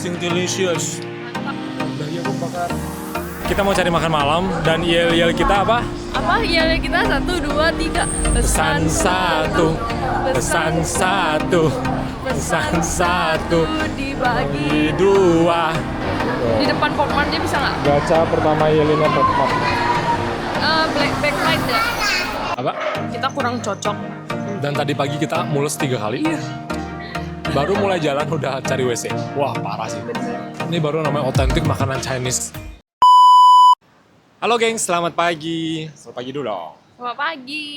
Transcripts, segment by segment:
sing delicious. Udah ya aku bakar. Kita mau cari makan malam dan yel-yel kita apa? Apa yel kita 1, 2, 3. Pesan satu, pesan satu, pesan satu, dibagi dua. di depan Pokemon dia bisa nggak? Gacha pertama yelinnya Pokemon. Backlight ya. Apa? Kita kurang cocok. Dan tadi pagi kita mules 3 kali. Iya. Baru mulai jalan udah cari WC. Wah parah sih. Ini baru namanya otentik makanan Chinese. Halo geng, selamat pagi. Selamat pagi dulu dong. Selamat pagi.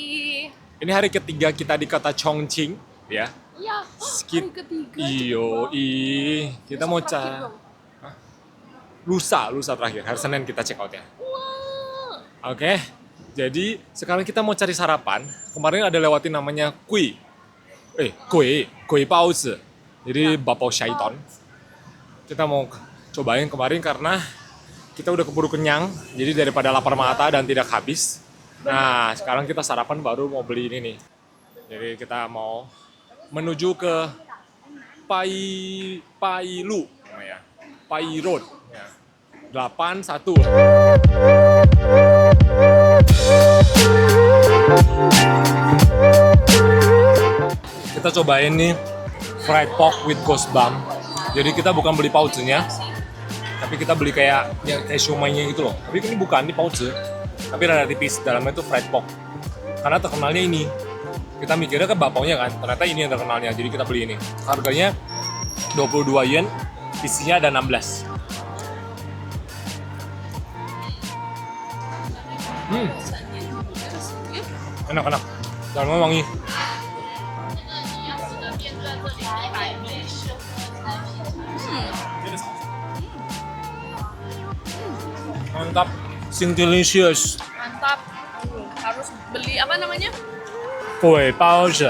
Ini hari ketiga kita di kota Chongqing, ya. Iya. Skip. Hari ketiga. Kita mau Terakhir dong. lusa terakhir. Hari Senin kita check out ya. Wah. Oke. Jadi sekarang kita mau cari sarapan. Kemarin ada lewatin namanya Kui Baozi. Jadi Bapau Syaiton. Kita mau cobain kemarin karena kita udah keburu kenyang. Jadi daripada lapar mata dan tidak habis. Nah, sekarang kita sarapan baru mau beli ini nih. Jadi kita mau menuju ke Pai Lu namanya. Pai Road ya. 81. Kita cobain nih fried pork with ghost bump. Jadi kita bukan beli paucunya, tapi kita beli kayak shumainya gitu loh. Tapi ini bukan, ini pauce. Tapi rada tipis, dalamnya itu fried pork. Karena terkenalnya ini. Kita mikirnya kan bapaunya kan, ternyata ini yang terkenalnya. Jadi kita beli ini. Harganya 22 yen, isinya ada 16. Enak. Dalamnya wangi. Mantap, sing delicious. Mantap. Harus beli apa namanya? Kui Baozi.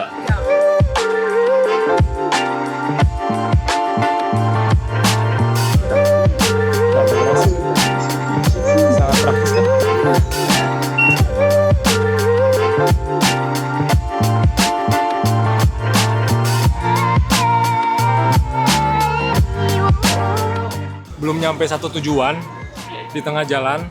Sangat praktis kan? Belum nyampe satu tujuan, di tengah jalan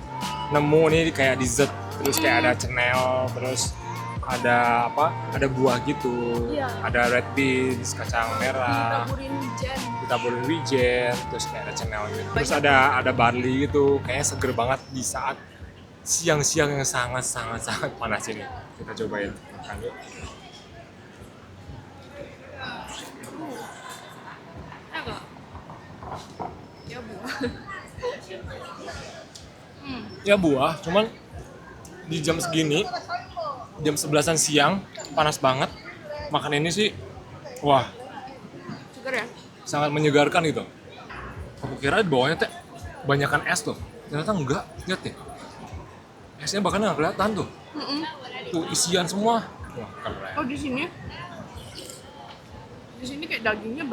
nemu nih kayak dessert, terus kayak ada cenel, terus ada apa? Ada buah gitu, Iya. ada red beans, kacang merah, ditaburin wijen, terus kayak ada cenel gitu. Terus ada barley gitu, kayaknya seger banget di saat siang-siang yang sangat panas ini. Kita cobain makan yuk. Agak. Ya buah. Ya buah, cuman di jam segini, jam 11-an siang, panas banget. Makan ini sih, wah, Segar ya? sangat menyegarkan gitu. Aku kira di bawahnya teh banyakan es tuh, ternyata enggak. Lihat deh, esnya bahkan nggak kelihatan tuh. Tuh isian semua. Wah, keren. Oh di sini kayak dagingnya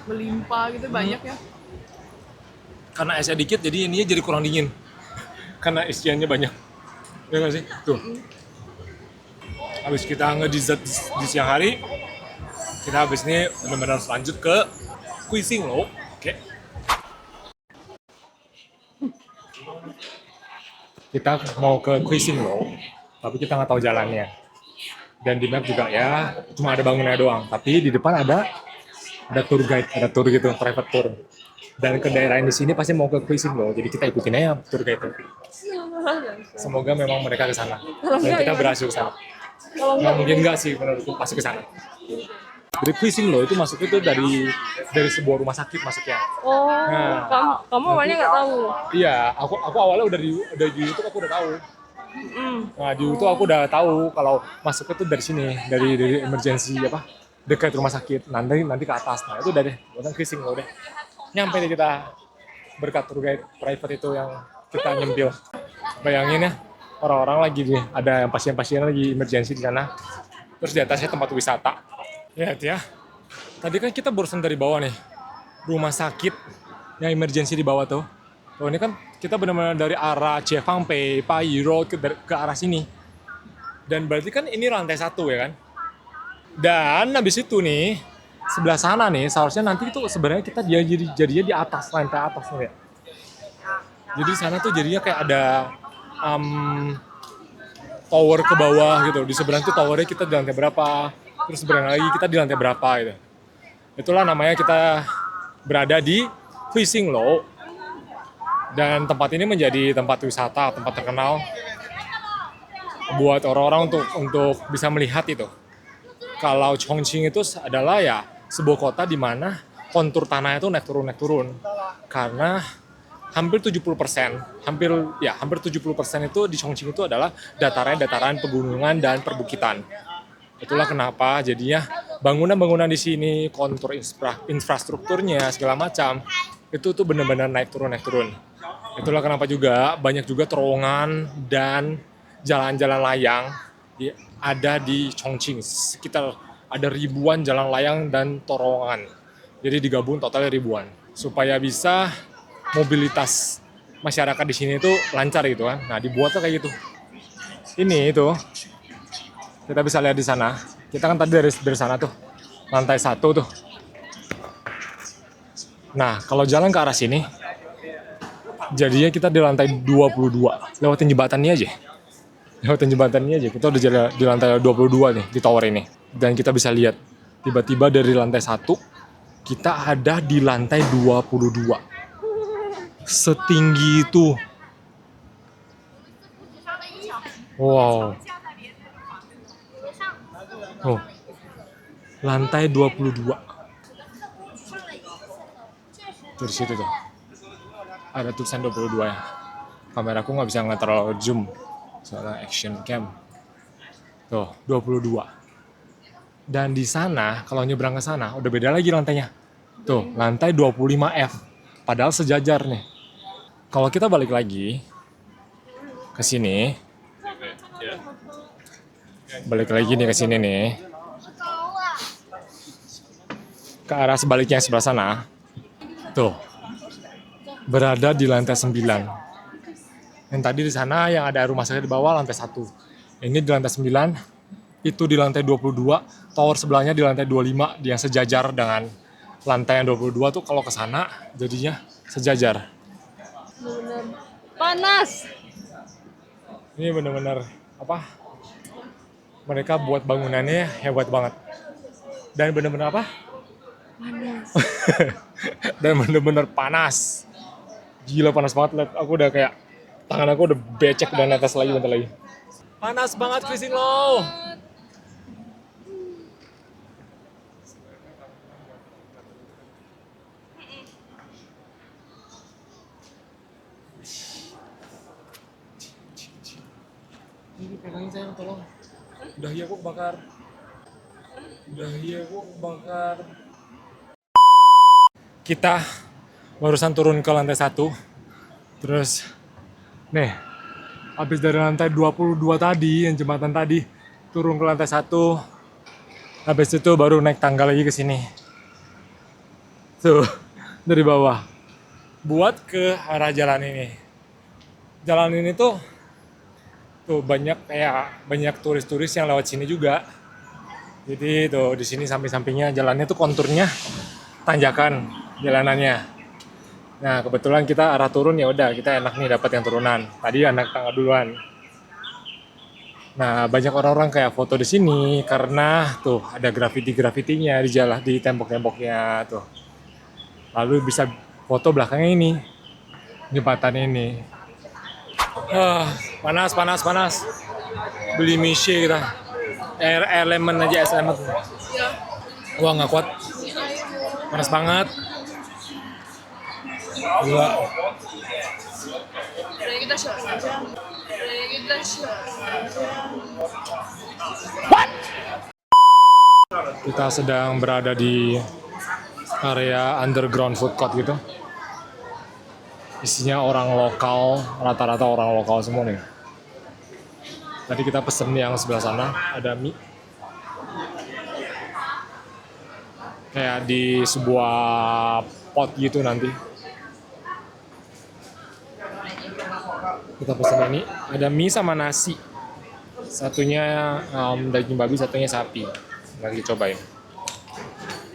berlimpah gitu banyak ya. Karena esnya dikit, jadi ininya jadi kurang dingin. Karena isiannya banyak. Ya nggak sih? Tuh. Habis kita nge-dessert di siang hari, kita habis ini benar-benar lanjut ke Kuising loh. Oke. Kita mau ke Kuising loh, tapi kita nggak tahu jalannya. Dan di map juga ya, cuma ada bangunannya doang. Tapi di depan ada tour guide, ada tour gitu, private tour. Dan ke daerah yang di sini pasti mau ke Kuising loh, jadi kita ikutin aja tour guide itu. Semoga memang mereka ke sana dan kita berhasil ke sana. Nggak mungkin nggak sih, menurutku pasti ke sana. Jadi Kuising loh itu masuk itu dari sebuah rumah sakit masuknya. Oh, Nah, kamu awalnya nggak tahu. Iya, aku awalnya udah di YouTube aku udah tahu. Nah di YouTube aku udah tahu kalau masuknya tuh dari sini, dari emergency apa dekat rumah sakit. Nanti ke atas. Nah itu udah deh, bukan Kuising loh deh. Nyampe deh kita berkat tour guide private itu yang kita nyempil. Bayangin ya, orang-orang lagi nih, ada yang pasien-pasien lagi emergency di sana. Terus di atasnya tempat wisata. Lihat ya, tadi kan kita barusan dari bawah nih, rumah sakit yang emergency di bawah tuh. Tuh ini kan kita benar-benar dari arah Jiefangpei, Pai Road ke arah sini. Dan berarti kan ini lantai 1 ya kan. Dan habis itu nih, sebelah sana nih seharusnya nanti itu sebenarnya kita dia jadinya di atas, lantai atas nih ya. Jadi sana tuh jadinya kayak ada tower ke bawah gitu. Di seberang tuh towernya kita di lantai berapa, terus seberang lagi kita di lantai berapa gitu. Itulah namanya kita berada di Huixing Lou. Dan tempat ini menjadi tempat wisata, tempat terkenal buat orang-orang untuk bisa melihat itu. Kalau Chongqing itu adalah ya sebuah kota di mana kontur tanahnya itu naik turun. Karena hampir 70%, hampir 70% itu di Chongqing itu adalah dataran pegunungan dan perbukitan. Itulah kenapa jadinya bangunan-bangunan di sini, kontur infrastrukturnya segala macam itu tuh benar-benar naik turun. Itulah kenapa juga banyak juga terowongan dan jalan-jalan layang ada di Chongqing. Sekitar ada ribuan jalan layang dan terowongan. Jadi digabung totalnya ribuan supaya bisa mobilitas masyarakat di sini itu lancar gitu kan. Nah, dibuatnya kayak gitu. Ini itu kita bisa lihat di sana. Kita kan tadi dari sana tuh, lantai 1 tuh. Nah, kalau jalan ke arah sini, jadinya kita di lantai 22. Lewatin jembatan ini aja. Kita udah jalan di lantai 22 nih, di tower ini. Dan kita bisa lihat, tiba-tiba dari lantai 1, kita ada di lantai 22. Setinggi itu. Wow. Oh. Lantai 22. Tuh di situ tuh. Ada tulisan 22 ya. Kameraku nggak bisa ngeliat terlalu zoom. Soalnya action cam. Tuh, 22. Dan di sana, kalau nyebrang ke sana, udah beda lagi lantainya. Tuh, lantai 25F. Padahal sejajar nih. Kalau kita balik lagi ke sini, ke arah sebaliknya sebelah sana, tuh, berada di lantai 9. Yang tadi di sana yang ada rumah sakit di bawah lantai 1. Ini di lantai 9, itu di lantai 22, tower sebelahnya di lantai 25, yang sejajar dengan lantai yang 22 tuh kalau ke sana jadinya sejajar. Bener-bener panas. Ini benar-benar apa? Mereka buat bangunannya hebat banget. Dan benar-benar apa? Panas. Dan benar-benar panas. Gila panas banget. Lihat, aku udah kayak tangan aku udah becek dan netes lagi bentar lagi. Panas banget Huixing Lou. Ini pegangin sayang, tolong. Dahi aku kebakar. Kita barusan turun ke lantai 1. Terus, nih, habis dari lantai 22 tadi, yang jembatan tadi, turun ke lantai 1. Habis itu baru naik tangga lagi ke sini. Tuh, dari bawah. Buat ke arah jalan ini. Jalan ini tuh banyak turis-turis yang lewat sini juga. Jadi tuh di sini samping-sampingnya jalannya tuh konturnya tanjakan jalanannya. Nah, kebetulan kita arah turun ya udah kita enak nih dapat yang turunan. Tadi anak tangga duluan. Nah, banyak orang-orang kayak foto di sini karena tuh ada grafiti-grafitinya di tembok-temboknya tuh. Lalu bisa foto belakangnya ini. Jembatan ini. Panas. Beli Miche kita. Air lemon aja, es lemon. Ya. Wah, nggak kuat. Panas banget. Gila. Udah kita shopping aja. Kita sedang berada di area underground food court gitu. Isinya orang lokal, rata-rata orang lokal semua nih. Tadi kita pesen yang sebelah sana, ada mie. Kayak di sebuah pot gitu nanti. Kita pesen ini, ada mie sama nasi. Satunya daging babi, satunya sapi. Lagi cobain.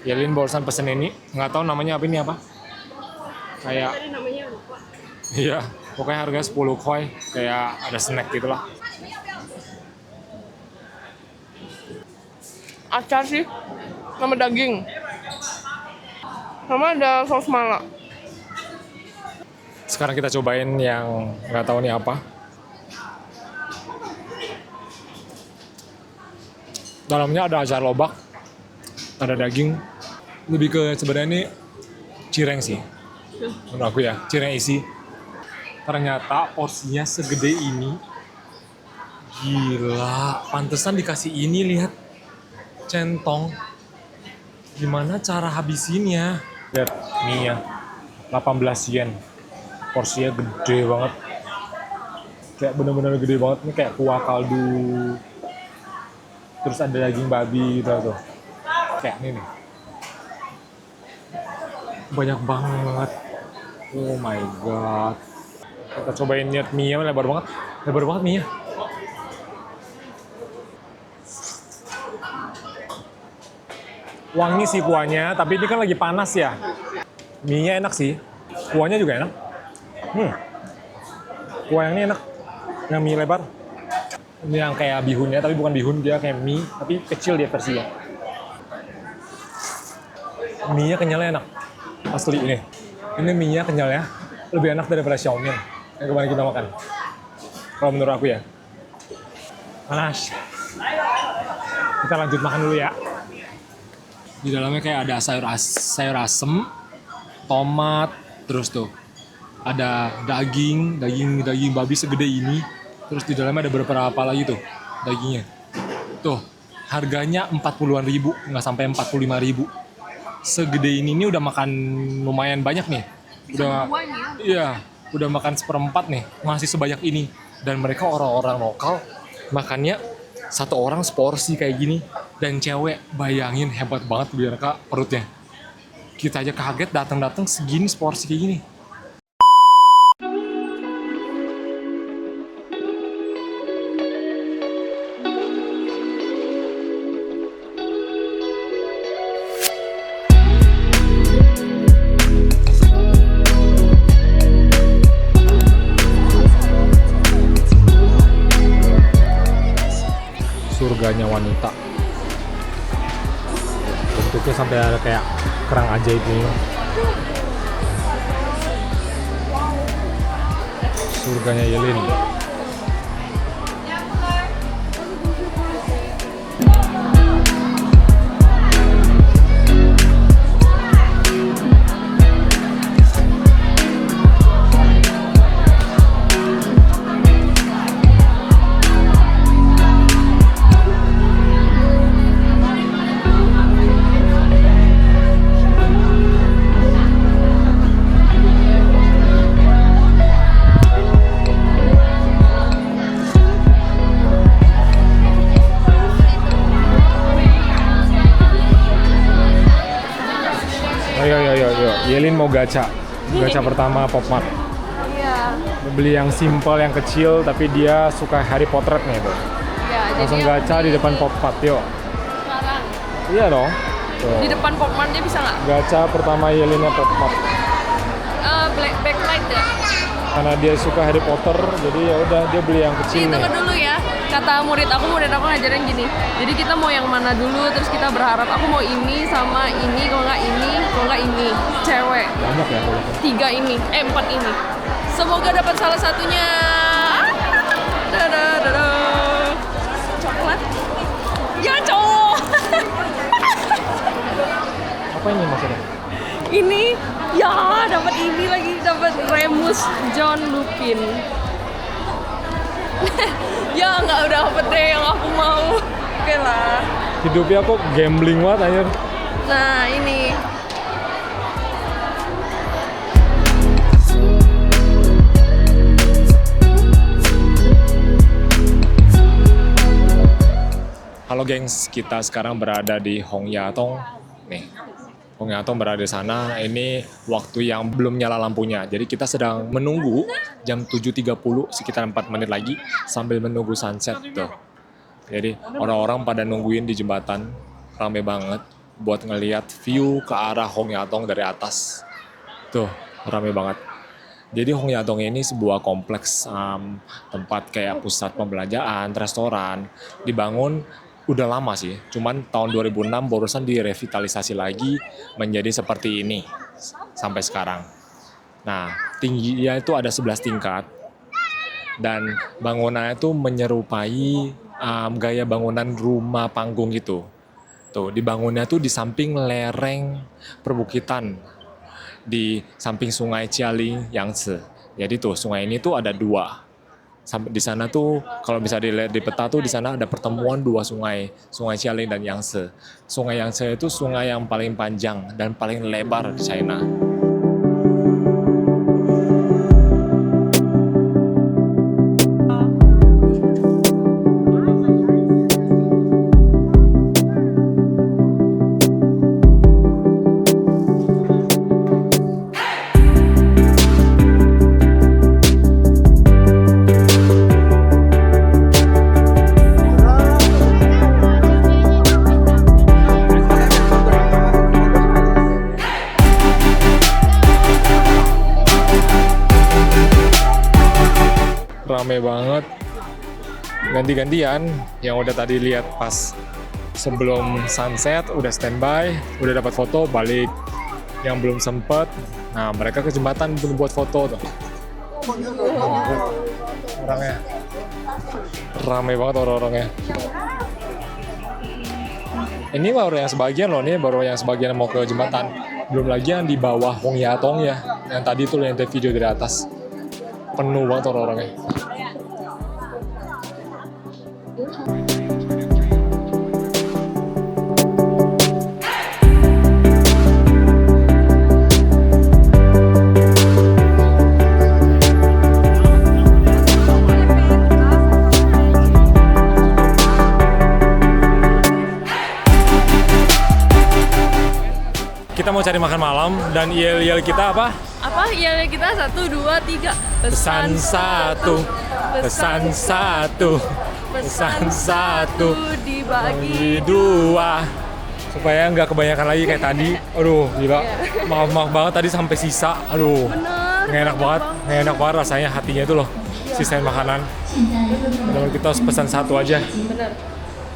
Yelin barusan pesen ini, nggak tahu namanya apa ini apa. Kayak, Tadi namanya lupa. iya, pokoknya harganya 10 koi, kayak ada snack gitu lah. Acar sih, sama daging. Sama ada saus mala. Sekarang kita cobain yang nggak tahu nih apa. Dalamnya ada acar lobak, ada daging. Lebih ke sebenarnya ini cireng sih, menurut aku ya, cireng isi. Ternyata porsinya segede ini. Gila, pantesan dikasih ini, lihat. Centong. Gimana cara habisinnya? Lihat, mie-nya. 18 yen. Porsinya gede banget. Kayak bener-bener gede banget. Ini kayak kuah kaldu. Terus ada daging babi gitu tuh. Kayak ini nih. Banyak banget. Oh my god. Kita cobain lihat mie-nya, lebar banget. Lebar banget mie-nya. Wangi sih kuahnya, tapi ini kan lagi panas ya. Mie-nya enak sih. Kuahnya juga enak. Kuah yang ini enak. Yang mie lebar. Ini yang kayak bihunnya, tapi bukan bihun. Dia kayak mie, tapi kecil dia versinya. Mie-nya kenyalnya enak. Asli ini. Ini mie-nya kenyalnya lebih enak daripada Xiaomi yang kemarin kita makan. Kalau menurut aku ya. Panas. Kita lanjut makan dulu ya. Di dalamnya kayak ada sayur asem, tomat, terus tuh ada daging babi segede ini. Terus di dalamnya ada beberapa lagi tuh dagingnya. Tuh, harganya 40-an ribu, nggak sampai 45.000. Segede ini udah makan lumayan banyak nih. Udah, iya, udah makan seperempat nih, masih sebanyak ini. Dan mereka orang-orang lokal makannya satu orang seporsi kayak gini. Dan cewek, bayangin hebat banget mereka perutnya. Kita aja kaget datang-datang segini seporsi kayak gini. Surganya wanita. Bentuknya sampai ada kayak kerang ajaib ini. Surganya Yelin. Ayo. Yelin mau gacha pertama Popmart. Iya. Beli yang simple, yang kecil, tapi dia suka Harry Potter nih tuh. Iya, Langsung jadi gacha di depan Popmart, yuk. sekarang Iya dong. Tuh. di depan Popmart dia bisa nggak? Gacha pertama Yelinnya Popmart. Black backlight ya. Karena dia suka Harry Potter, jadi ya udah dia beli yang kecil nih. Tunggu dulu ya. Kata murid aku ngajarin gini. Jadi kita mau yang mana dulu, terus kita berharap aku mau ini sama ini, kalau nggak ini. Cewek. Banyak ya kalau. 3 ini, 4 ini. Semoga dapat salah satunya. Dadah. Coklat. Ya cowok. Apa ini maksudnya? Ini ya dapat ini lagi, dapat Remus John Lupin. Ya nggak udah dapet deh yang aku mau. Oke lah. Hidupnya kok gambling banget anjir. Nah ini. Halo gengs, kita sekarang berada di Hongyatong. Nih, Hongyatong berada di sana. Ini waktu yang belum nyala lampunya. Jadi kita sedang menunggu jam 7.30, sekitar 4 menit lagi sambil menunggu sunset tuh. Jadi orang-orang pada nungguin di jembatan, rame banget. buat ngelihat view ke arah Hong Yatong dari atas. Tuh, rame banget. Jadi Hong Yatong ini sebuah kompleks tempat kayak pusat pembelanjaan, restoran, dibangun udah lama sih. Cuman tahun 2006 barusan direvitalisasi lagi menjadi seperti ini sampai sekarang. Nah, tingginya itu ada 11 tingkat dan bangunannya itu menyerupai gaya bangunan rumah panggung gitu. Tuh, dibangunnya tuh di samping lereng perbukitan di samping sungai Jialing Yangtze. Jadi tuh sungai ini tuh ada dua. Di sana tuh kalau bisa dilihat di peta tuh di sana ada pertemuan dua sungai, Sungai Jialing dan Yangtze. Sungai Yangtze itu sungai yang paling panjang dan paling lebar di China. Rame banget, ganti-gantian. Yang udah tadi lihat pas sebelum sunset udah standby, udah dapat foto balik. Yang belum sempet, nah mereka ke jembatan buat foto tuh. Orangnya rame banget orang-orangnya. Ini baru yang sebagian loh, nih baru yang sebagian mau ke jembatan. Belum lagi yang di bawah Hong Yatong ya, yang tadi tuh yang video dari atas. Penuh banget orang-orangnya. Kita mau cari makan malam dan yel-yel kita apa? Apa? Iya kita 1, 2, 3. Pesan satu, pesan satu, pesan satu, dibagi dua. Supaya nggak kebanyakan lagi kayak tadi. Aduh, gila. Maaf banget tadi sampai sisa. Aduh, nggak enak banget rasanya hatinya itu loh. Sisain makanan. Benar kita harus pesan satu aja. Bener.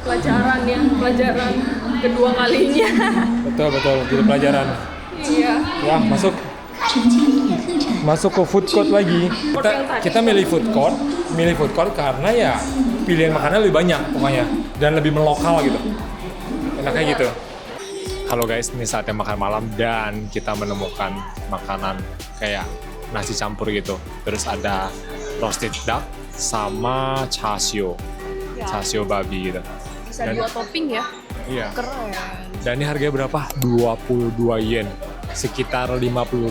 Pelajaran kedua kalinya. Betul, jadi pelajaran. Iya. Ya, masuk ke food court lagi. Kita milih food court karena ya pilihan makanan lebih banyak pokoknya dan lebih melokal gitu. Enaknya gitu. Halo guys, ini saatnya makan malam dan kita menemukan makanan kayak nasi campur gitu. Terus ada roasted duck sama char siu babi gitu. Bisa 2 topping ya? Iya. Keren. Dan ini harganya berapa? 22 yen. Sekitar 50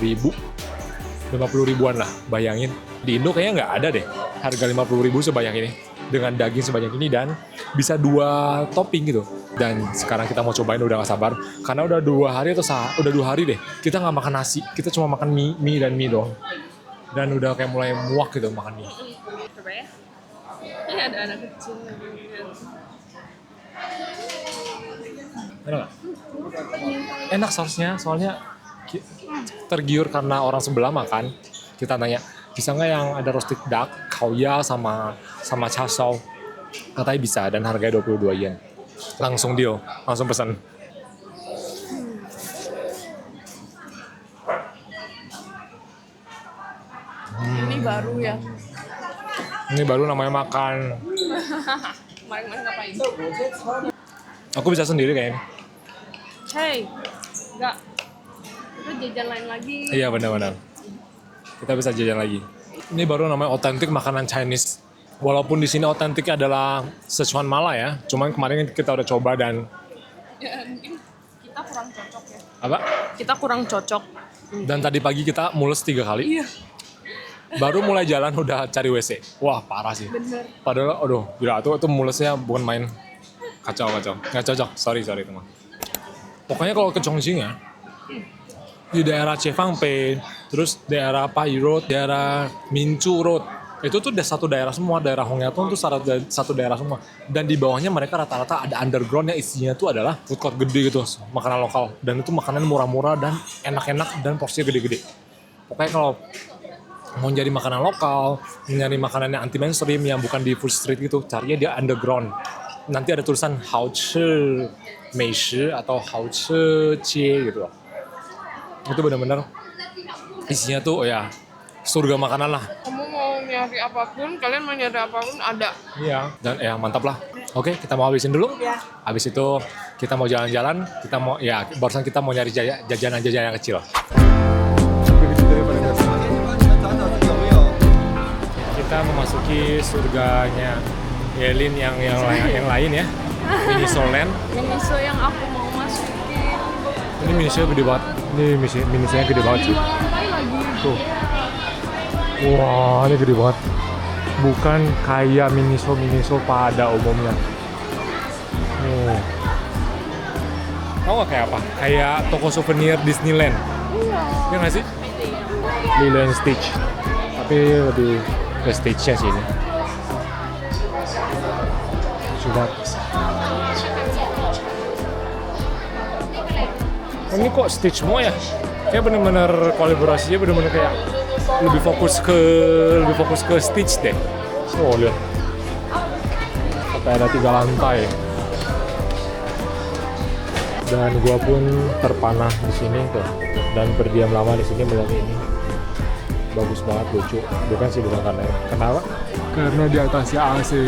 ribuan lah, bayangin. Di Indo kayaknya nggak ada deh harga 50 ribu sebanyak ini. Dengan daging sebanyak ini dan bisa 2 topping gitu. Dan sekarang kita mau cobain, udah gak sabar. Karena udah 2 hari udah 2 hari deh. Kita nggak makan nasi, kita cuma makan mie doang. Dan udah kayak mulai muak gitu makan mie. Coba ya. Ini ada anak kecil. Enak gak? Enak sausnya, soalnya tergiur karena orang sebelah makan. Kita tanya, bisa nggak yang ada roasted duck, kauya sama char siu? Katanya bisa dan harganya 22 yen. Langsung deal, langsung pesan. Ini baru ya. Ini baru namanya makan. Kemarin ngapain? Aku bisa sendiri kayaknya. Hey, enggak. Itu jajan lain lagi. Iya benar-benar. Kita bisa jajan lagi. Ini baru namanya otentik makanan Chinese. Walaupun di sini otentiknya adalah Szechuan Mala ya. Cuman kemarin kita udah coba dan Ya, mungkin kita kurang cocok ya. apa? Kita kurang cocok. Dan tadi pagi kita mules 3 kali. Iya. Baru mulai jalan udah cari WC. Wah parah sih. Bener. Padahal aduh gila itu mulesnya bukan main. Kacau. Nggak cocok. Sorry teman. Pokoknya kalau ke Chongqing ya, di daerah Chefangpei, terus daerah Pai Road, daerah Minchu Road, Itu tuh satu daerah semua, daerah Hongyatong tuh satu daerah semua. Dan di bawahnya mereka rata-rata ada underground yang isinya tuh adalah food court gede gitu, makanan lokal. Dan itu makanan murah-murah dan enak-enak dan porsinya gede-gede. Pokoknya kalau mau nyari makanan lokal, nyari makanan yang anti mainstream yang bukan di food street gitu, carinya dia underground. Nanti ada tulisan Haochi Meishi atau Haochi Jie gitu loh. Itu benar-benar isinya tuh ya surga makanan lah. Kamu mau nyari apapun, kalian mau nyari apapun ada. Iya, dan ya mantap lah. Oke, kita mau habisin dulu. Iya. Habis itu kita mau jalan-jalan, kita mau ya barusan kita mau nyari jajanan-jajanan yang kecil. Kita memasuki surganya Yelin yang lain ya. Miniso Land. Miniso yang aku mau masukin. Ini Miniso gede banget. Ini Minisonya gede banget sih. Tuh. Wah, ini gede banget. Bukan kayak Miniso pada umumnya. Tahu nggak kayak apa? Kayak toko souvenir Disneyland. Iya. Iya nggak sih? Lilo and Stitch. Tapi lebih ke Stitch-nya sih ini. Coba. Ini kok Stitch semua ya? Kayak bener-bener kolaborasinya bener-bener kayak lebih fokus ke Stitch deh. Oh lihat, sampai ada 3 lantai. Dan gua pun terpanah di sini tuh dan berdiam lama di sini melihat ini. Bagus banget, lucu. Bukan karena kenapa? Karena di atasnya AC,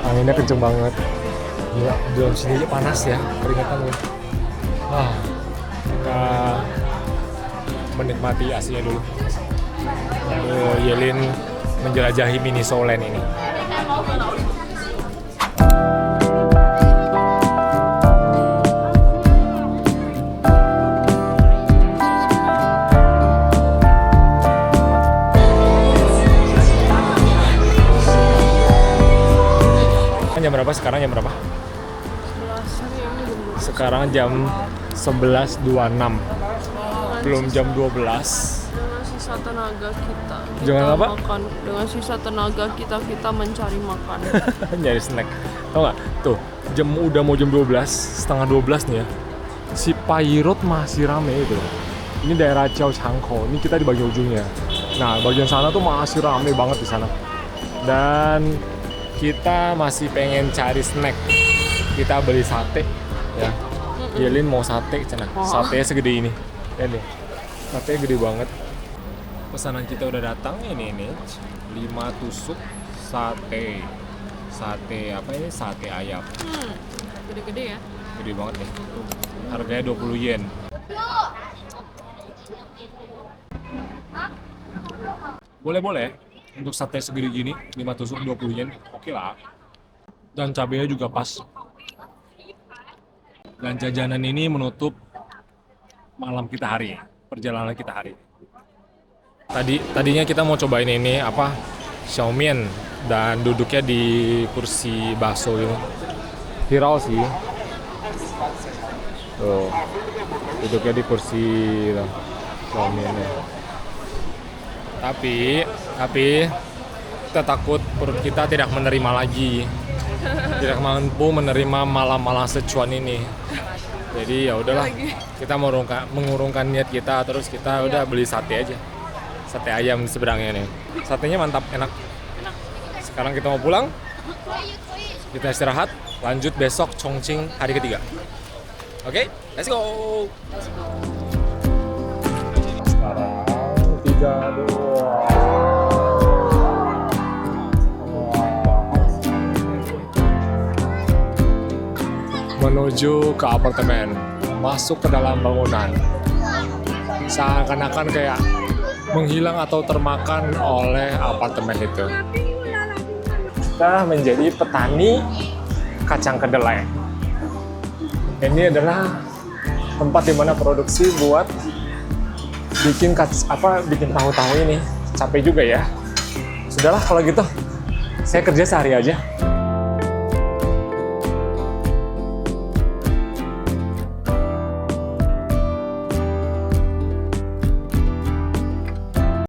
anginnya kenceng banget. Ya, di dalam sini aja panas ya, keringatan ya. Kita menikmati AC-nya dulu. Yelin menjelajahi Miniso Land ini. Jam berapa sekarang? Jam berapa? Sekarang jam 11.26. Belum jam 12. Dengan sisa tenaga kita Jangan apa? makan. Dengan sisa tenaga kita mencari makan. Nyari snack. Tau gak? Tuh, udah mau jam 12, setengah 12 nih ya. Si Pairot masih rame itu. Ini daerah Jiaochangkou. Ini kita di bagian ujungnya. Nah, bagian sana tuh masih rame banget di sana. Dan kita masih pengen cari snack. Kita beli sate ya. Yelin mau sate cenah. Satenya segede ini. Lihat nih. Satenya gede banget. Pesanan kita udah datang ini 5 tusuk sate. Sate apa ini? Sate ayam. Gede-gede ya. Gede banget nih. Harganya 20 yen. Boleh. Untuk sate segede gini, 5 tusuk 20 yen. Oke lah. Dan cabenya juga pas. Dan jajanan ini menutup malam kita hari, perjalanan kita hari. Tadinya kita mau cobain ini apa? Xiaomian dan duduknya di kursi bakso ini. Viral sih. Tuh. Duduknya di kursi Xiaomian-nya. Tapi kita takut perut kita tidak menerima lagi. Tidak mampu menerima malam-malam secuan ini. Jadi ya udahlah, kita mengurungkan niat kita, terus kita udah beli sate aja. Sate ayam di seberangnya nih. Satenya mantap, enak. Sekarang kita mau pulang. Kita istirahat, lanjut besok Chongqing hari ketiga. Oke, let's go. Sekarang 3, 2. Menuju ke apartemen, masuk ke dalam bangunan. Seakan-akan kayak menghilang atau termakan oleh apartemen itu. Kita menjadi petani kacang kedelai. Ini adalah tempat di mana produksi buat bikin tahu-tahu ini. Capek juga ya. Sudahlah kalau gitu, saya kerja sehari aja.